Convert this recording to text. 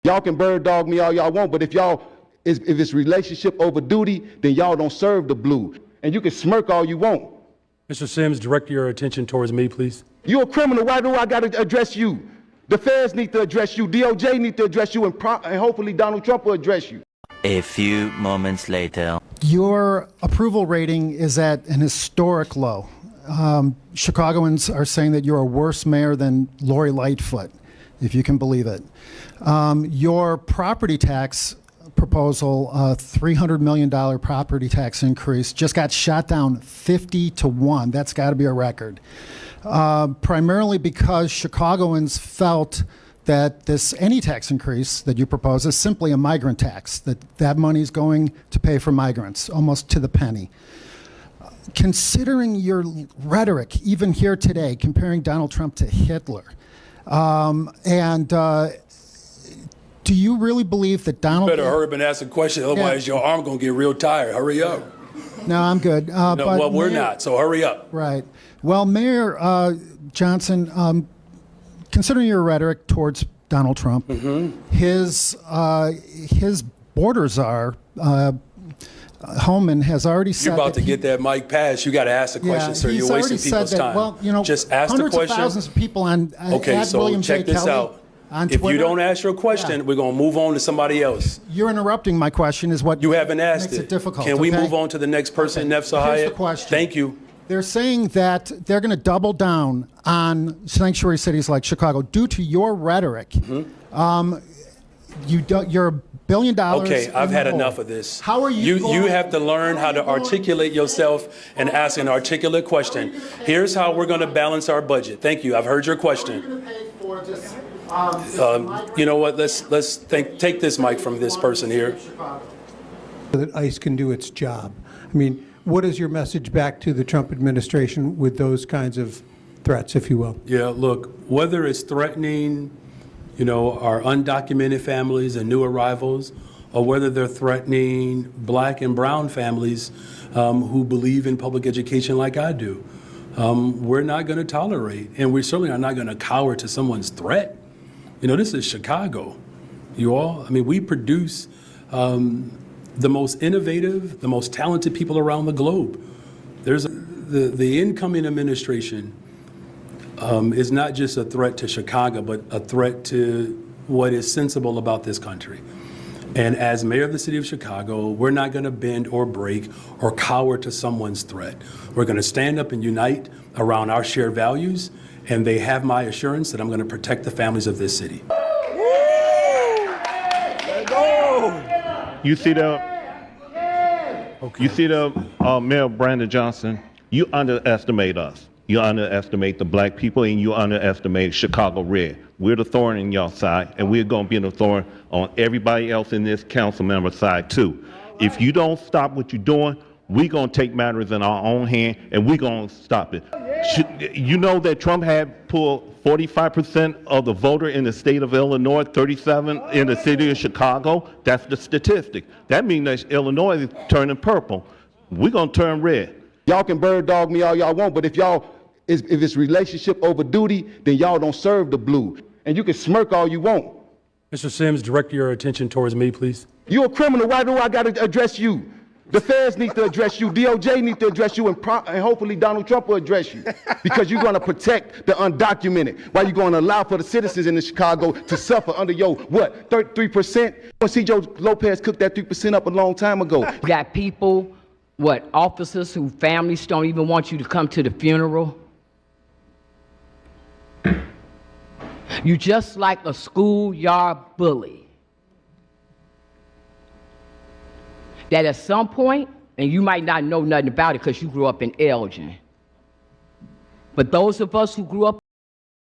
Y'all can bird dog me all y'all want, but if it's relationship over duty, then y'all don't serve the blue. And you can smirk all you want. Mr. Sims, direct your attention towards me, please. You're a criminal. Why do I got to address you? The feds need to address you. DOJ need to address you, and hopefully Donald Trump will address you. A few moments later. Your approval rating is at an historic low. Chicagoans are saying that you're a worse mayor than Lori Lightfoot, if you can believe it. Your property tax proposal, $300 million property tax increase, just got shot down 50-1. That's got to be a record. Primarily because Chicagoans felt that any tax increase that you propose is simply a migrant tax, that money is going to pay for migrants, almost to the penny. Considering your rhetoric, even here today, comparing Donald Trump to Hitler, do you really believe that Donald... You better hurry up and ask a question, otherwise your arm going to get real tired. Hurry up. No, I'm good. No, well, we're not, so hurry up. Right. Well, Mayor Johnson, considering your rhetoric towards Donald Trump, his border czar, Holman, has already said... You're about to get that mic passed. You got to ask the question, sir. You're wasting people's time. Well, you know, just ask the question. Hundreds of thousands of people on okay, so William check J. this Kelly out. On if Twitter, you don't ask your question, we're going to move on to somebody else. You're interrupting my question is what you haven't asked makes it difficult. Can we move on to the next person, Nefsa Hayat? Here's the question. Thank you. They're saying that they're going to double down on sanctuary cities like Chicago due to your rhetoric. You're $1 billion. Okay, I've had enough of this. How are you? You have to learn how to articulate yourself and ask an articulate question. Here's how we're going to balance our budget. Thank you. I've heard your question. You know what? Let's take this mic from this person here. That ICE can do its job. I mean, what is your message back to the Trump administration with those kinds of threats, if you will? Yeah, look, whether it's threatening, you know, our undocumented families and new arrivals, or whether they're threatening black and brown families who believe in public education like I do, we're not going to tolerate, and we certainly are not going to cower to someone's threat. You know, this is Chicago, you all. I mean, we produce the most innovative, the most talented people around the globe. The incoming administration is not just a threat to Chicago, but a threat to what is sensible about this country. And as mayor of the city of Chicago, we're not going to bend or break or cower to someone's threat. We're going to stand up and unite around our shared values, and they have my assurance that I'm going to protect the families of this city. You see the Mayor Brandon Johnson, you underestimate us. You underestimate the black people, and you underestimate Chicago Red. We're the thorn in y'all side, and we're going to be the thorn on everybody else in this council member side too. If you don't stop what you're doing, we're going to take matters in our own hand, and we're going to stop it. You know that Trump had pulled 45% of the voter in the state of Illinois, 37 in the city of Chicago. That's the statistic. That means that Illinois is turning purple. We're going to turn red. Y'all can bird dog me all y'all want, but if it's relationship over duty, then y'all don't serve the blue. And you can smirk all you want. Mr. Sims, direct your attention towards me, please. You're a criminal. Why do I got to address you? The feds need to address you. DOJ need to address you, and hopefully Donald Trump will address you, because you're going to protect the undocumented. Why you going to allow for the citizens in Chicago to suffer under your, 33%? C.J. Lopez cooked that 3% up a long time ago. You got people, officers whose families don't even want you to come to the funeral. You just like a schoolyard bully. That at some point, and you might not know nothing about it because you grew up in Elgin, but those of us who grew up